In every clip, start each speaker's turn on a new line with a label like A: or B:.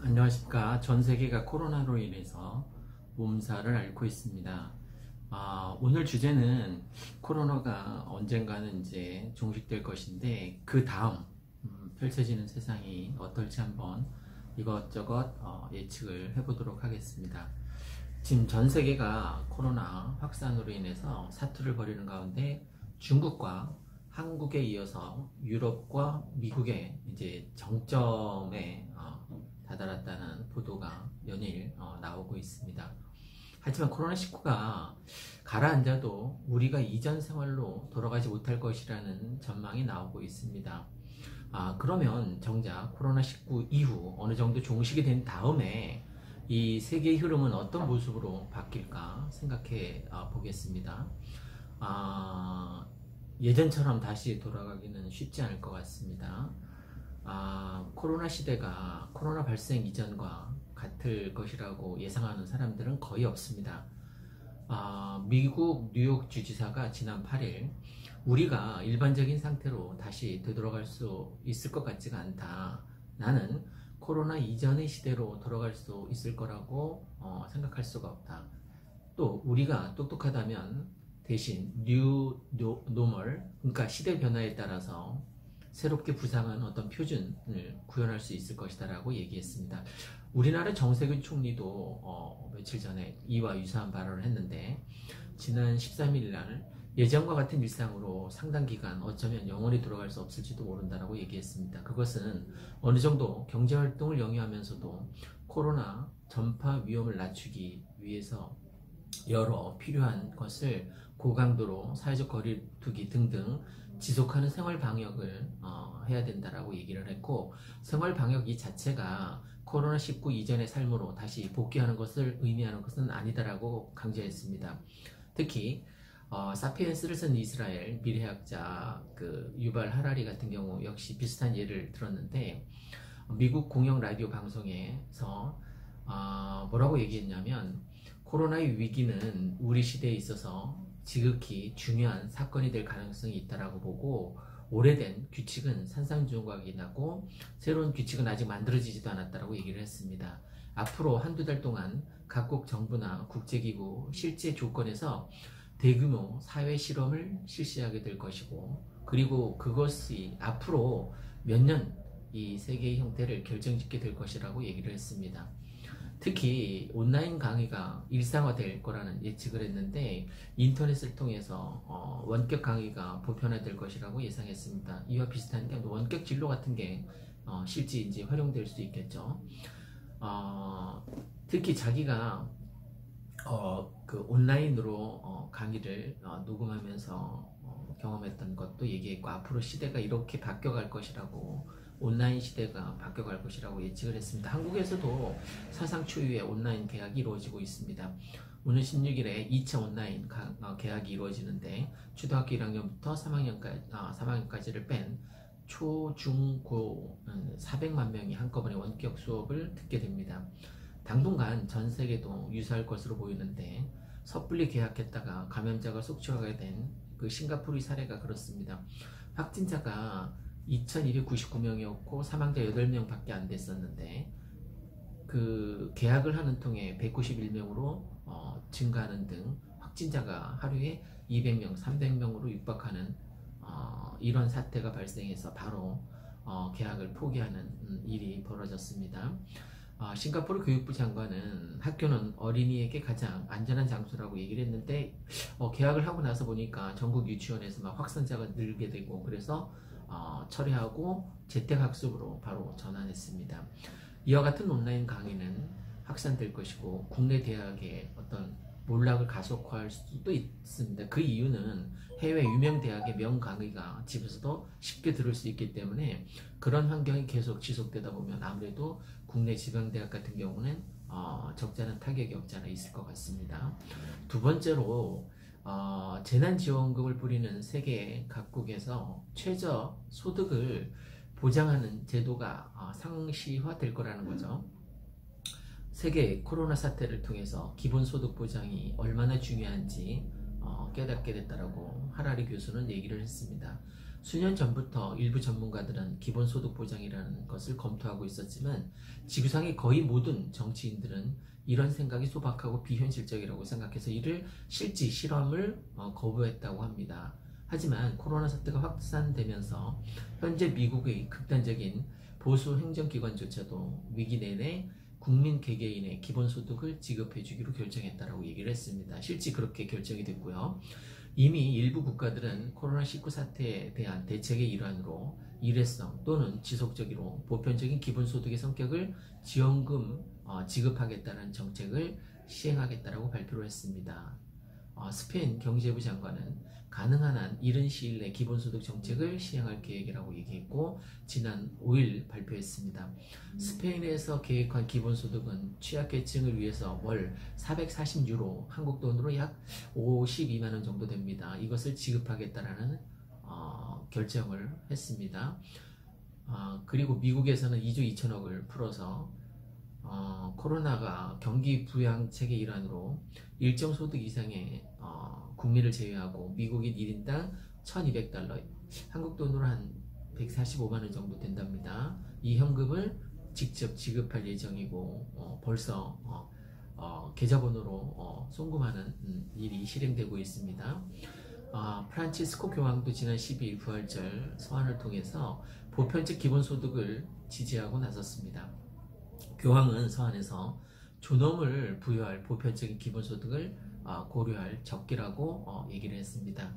A: 안녕하십니까. 전 세계가 코로나로 인해서 몸살을 앓고 있습니다. 오늘 주제는 코로나가 언젠가는 이제 종식될 것인데 그 다음 펼쳐지는 세상이 어떨지 한번 이것저것 예측을 해보도록 하겠습니다. 지금 전 세계가 코로나 확산으로 인해서 사투를 벌이는 가운데 중국과 한국에 이어서 유럽과 미국의 이제 정점에 다다랐다는 보도가 연일 나오고 있습니다. 하지만 코로나19가 가라앉아도 우리가 이전 생활로 돌아가지 못할 것이라는 전망이 나오고 있습니다. 그러면 정작 코로나19 이후 어느 정도 종식이 된 다음에 이 세계의 흐름은 어떤 모습으로 바뀔까 생각해 보겠습니다. 예전처럼 다시 돌아가기는 쉽지 않을 것 같습니다. 코로나 시대가 코로나 발생 이전과 같을 것이라고 예상하는 사람들은 거의 없습니다. 미국 뉴욕 주지사가 지난 8일 우리가 일반적인 상태로 다시 되돌아갈 수 있을 것 같지가 않다. 나는 코로나 이전의 시대로 돌아갈 수 있을 거라고 생각할 수가 없다. 또 우리가 똑똑하다면 대신 뉴 노멀, 그러니까 시대 변화에 따라서 새롭게 부상한 어떤 표준을 구현할 수 있을 것이다 라고 얘기했습니다. 우리나라 정세균 총리도 며칠 전에 이와 유사한 발언을 했는데 지난 13일 날 예전과 같은 일상으로 상당 기간 어쩌면 영원히 돌아갈 수 없을지도 모른다라고 얘기했습니다. 그것은 어느 정도 경제활동을 영위하면서도 코로나 전파 위험을 낮추기 위해서 여러 필요한 것을 고강도로 사회적 거리두기 등등 지속하는 생활 방역을 해야 된다라고 얘기를 했고, 생활 방역 이 자체가 코로나19 이전의 삶으로 다시 복귀하는 것을 의미하는 것은 아니다라고 강조했습니다. 특히 사피엔스를 쓴 이스라엘 미래학자 유발 하라리 같은 경우 역시 비슷한 예를 들었는데, 미국 공영 라디오 방송에서 뭐라고 얘기했냐면, 코로나의 위기는 우리 시대에 있어서 지극히 중요한 사건이 될 가능성이 있다라고 보고, 오래된 규칙은 산산조각이 나고 새로운 규칙은 아직 만들어지지도 않았다라고 얘기를 했습니다. 앞으로 한두 달 동안 각국 정부나 국제기구 실제 조건에서 대규모 사회 실험을 실시하게 될 것이고, 그리고 그것이 앞으로 몇 년 이 세계의 형태를 결정짓게 될 것이라고 얘기를 했습니다. 특히 온라인 강의가 일상화될 거라는 예측을 했는데, 인터넷을 통해서 원격 강의가 보편화될 것이라고 예상했습니다. 이와 비슷한 게 원격 진로 같은 게 실제 이제 활용될 수 있겠죠. 특히 자기가 온라인으로 강의를 녹음하면서 경험했던 것도 얘기했고, 앞으로 시대가 이렇게 바뀌어갈 것이라고, 온라인 시대가 바뀌어갈 것이라고 예측을 했습니다. 한국에서도 사상 초유의 온라인 개학이 이루어지고 있습니다. 오늘 16일에 2차 온라인 개학이 이루어지는데, 초등학교 1학년부터 3학년까지를 뺀 초, 중, 고 400만 명이 한꺼번에 원격 수업을 듣게 됩니다. 당분간 전 세계도 유사할 것으로 보이는데, 섣불리 개학했다가 감염자가 속출하게 된 싱가포르 사례가 그렇습니다. 확진자가 2299명이었고 사망자 8명 밖에 안 됐었는데, 계약을 하는 통에 191명으로 증가하는 등 확진자가 하루에 200명, 300명으로 육박하는 이런 사태가 발생해서 바로 계약을 포기하는 일이 벌어졌습니다. 싱가포르 교육부 장관은 학교는 어린이에게 가장 안전한 장소라고 얘기를 했는데, 계약을 하고 나서 보니까 전국 유치원에서 막 확산자가 늘게 되고, 그래서 철회하고 재택학습으로 바로 전환했습니다. 이와 같은 온라인 강의는 확산될 것이고, 국내 대학의 어떤 몰락을 가속화할 수도 있습니다. 그 이유는 해외 유명 대학의 명강의가 집에서도 쉽게 들을 수 있기 때문에, 그런 환경이 계속 지속되다 보면 아무래도 국내 지방대학 같은 경우는 적잖은 타격이 없지 않아 있을 것 같습니다. 두 번째로 재난지원금을 뿌리는 세계 각국에서 최저 소득을 보장하는 제도가 상시화될 거라는 거죠. 세계 코로나 사태를 통해서 기본소득 보장이 얼마나 중요한지 깨닫게 됐다라고 하라리 교수는 얘기를 했습니다. 수년 전부터 일부 전문가들은 기본소득 보장이라는 것을 검토하고 있었지만 지구상의 거의 모든 정치인들은 이런 생각이 소박하고 비현실적이라고 생각해서 이를 실험을 거부했다고 합니다. 하지만 코로나 사태가 확산되면서 현재 미국의 극단적인 보수 행정기관조차도 위기 내내 국민 개개인의 기본소득을 지급해주기로 결정했다라고 얘기를 했습니다. 실제 그렇게 결정이 됐고요. 이미 일부 국가들은 코로나19 사태에 대한 대책의 일환으로 일회성 또는 지속적으로 보편적인 기본소득의 성격을 지원금 지급하겠다는 정책을 시행하겠다라고 발표를 했습니다. 스페인 경제부 장관은 가능한 한 이른 시일 내 기본소득 정책을 시행할 계획이라고 얘기했고 지난 5일 발표했습니다. 스페인에서 계획한 기본소득은 취약계층을 위해서 월 440유로, 한국 돈으로 약 52만 원 정도 됩니다. 이것을 지급하겠다라는 결정을 했습니다. 그리고 미국에서는 2조 2천억을 풀어서 코로나가 경기 부양 체계 일환으로 일정 소득 이상의 국민을 제외하고 미국인 1인당 1,200달러, 한국 돈으로 한 145만원 정도 된답니다. 이 현금을 직접 지급할 예정이고 벌써 계좌번호로 송금하는 일이 실행되고 있습니다. 프란치스코 교황도 지난 12일 부활절 서한을 통해서 보편적 기본소득을 지지하고 나섰습니다. 교황은 서한에서 존엄을 부여할 보편적인 기본소득을 고려할 적기라고 얘기를 했습니다.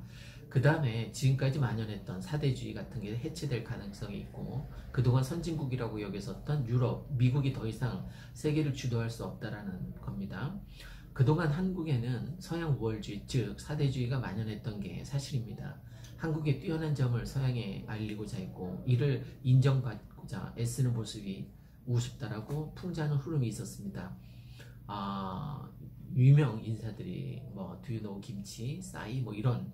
A: 그 다음에 지금까지 만연했던 사대주의 같은 게 해체될 가능성이 있고 그동안 선진국이라고 여겼었던 유럽, 미국이 더 이상 세계를 주도할 수 없다라는 겁니다. 그동안 한국에는 서양 우월주의, 즉 사대주의가 만연했던 게 사실입니다. 한국의 뛰어난 점을 서양에 알리고자 했고 이를 인정받고자 애쓰는 모습이 우습다라고 풍자하는 흐름이 있었습니다. 유명 인사들이 Do you know 김치, 싸이 이런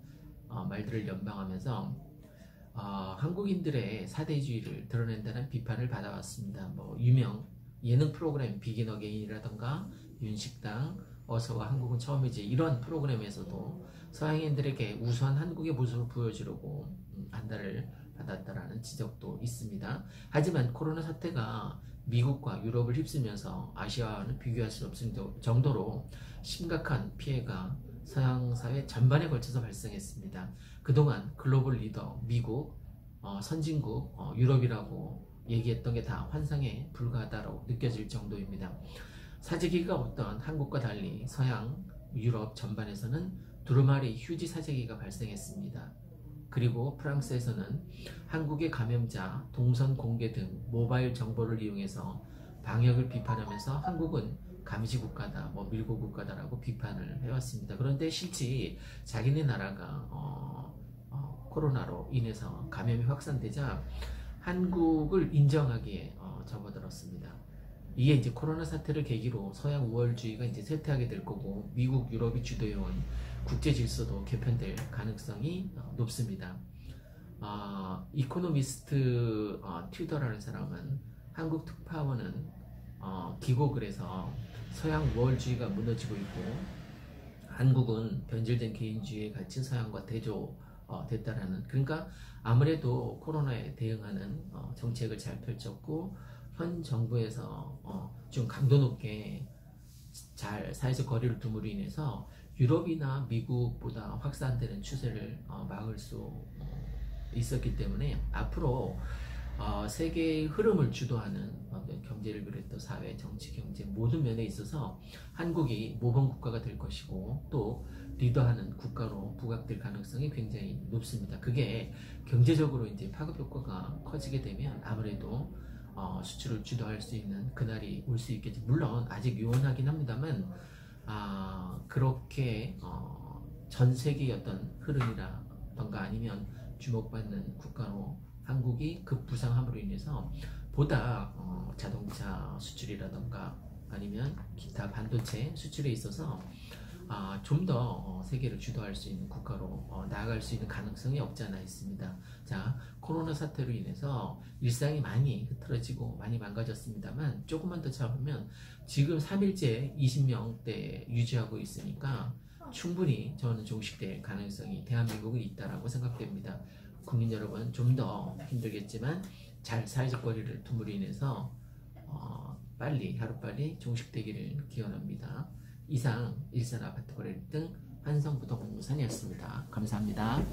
A: 말들을 연방하면서 한국인들의 사대주의를 드러낸다는 비판을 받아왔습니다. 유명 예능 프로그램 비긴 어게인이라던가 윤식당, 어서와 한국은 처음이지 이런 프로그램에서도 서양인들에게 우수한 한국의 모습을 보여주려고 안달을 받았다라는 지적도 있습니다. 하지만 코로나 사태가 미국과 유럽을 휩쓰면서 아시아와는 비교할 수 없을 정도로 심각한 피해가 서양 사회 전반에 걸쳐서 발생했습니다. 그동안 글로벌 리더 미국, 선진국, 유럽이라고 얘기했던 게 다 환상에 불과하다고 느껴질 정도입니다. 사재기가 없던 한국과 달리 서양, 유럽 전반에서는 두루마리 휴지 사재기가 발생했습니다. 그리고 프랑스에서는 한국의 감염자, 동선 공개 등 모바일 정보를 이용해서 방역을 비판하면서 한국은 감시국가다, 밀고국가다라고 비판을 해왔습니다. 그런데 실제 자기네 나라가 코로나로 인해서 감염이 확산되자 한국을 인정하기에 접어들었습니다. 이게 이제 코로나 사태를 계기로 서양 우월주의가 이제 쇠퇴하게 될 거고 미국, 유럽이 주도해온 국제 질서도 개편될 가능성이 높습니다. 이코노미스트 튜더라는 사람은 한국 특파원은 기고를 해서 서양 우월주의가 무너지고 있고 한국은 변질된 개인주의에 갇힌 서양과 대조됐다라는, 그러니까 아무래도 코로나에 대응하는 정책을 잘 펼쳤고 현 정부에서 좀 강도 높게 잘 사회적 거리를 둠으로 인해서 유럽이나 미국보다 확산되는 추세를 막을 수 있었기 때문에 앞으로 세계의 흐름을 주도하는 경제를 비롯해서 사회, 정치, 경제 모든 면에 있어서 한국이 모범 국가가 될 것이고 또 리더하는 국가로 부각될 가능성이 굉장히 높습니다. 그게 경제적으로 이제 파급 효과가 커지게 되면 아무래도 수출을 주도할 수 있는 그날이 올 수 있겠지. 물론 아직 요원하긴 합니다만 그렇게 전 세계의 어떤 흐름이라던가 아니면 주목받는 국가로 한국이 급부상함으로 인해서 보다 자동차 수출이라던가 아니면 기타 반도체 수출에 있어서 좀 더 세계를 주도할 수 있는 국가로 나아갈 수 있는 가능성이 없지 않아 있습니다. 자, 코로나 사태로 인해서 일상이 많이 흐트러지고 많이 망가졌습니다만 조금만 더 참으면 지금 3일째 20명대 유지하고 있으니까 충분히 저는 종식될 가능성이 대한민국은 있다라고 생각됩니다. 국민 여러분 좀 더 힘들겠지만 잘 사회적 거리를 둠으로 인해서 빨리 하루빨리 종식되기를 기원합니다. 이상 일산 아파트 거래 등 한성부동산이었습니다. 감사합니다.